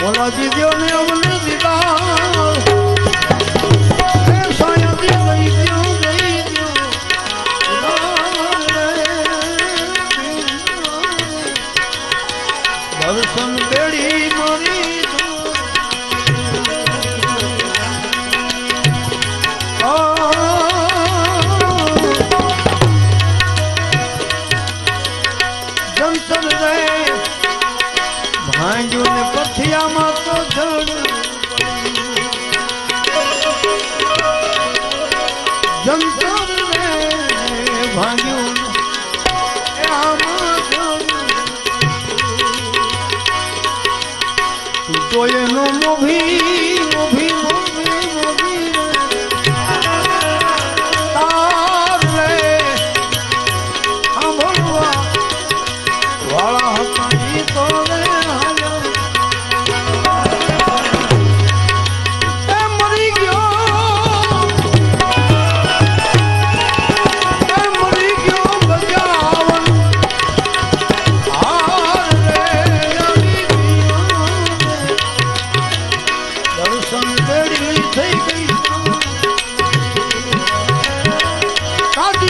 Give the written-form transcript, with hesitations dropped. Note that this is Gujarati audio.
ભોલાજી દ્યો ને અમને દીધા સાયાજી લઈ દ્યો દર્શન બેડી મારી જંતર રે ભાંગ્યું ને પથિયામાં તો જડ જંતર રે ભાંગ્યું તો એનો મોભી મોભી મોભી મોભી તાર રે સાંભળવા વાળા હતા ગીતો રે એ મરી ગયો બજાવન હાર રે દર્શન બેડી થઈ ગઈ કાઢી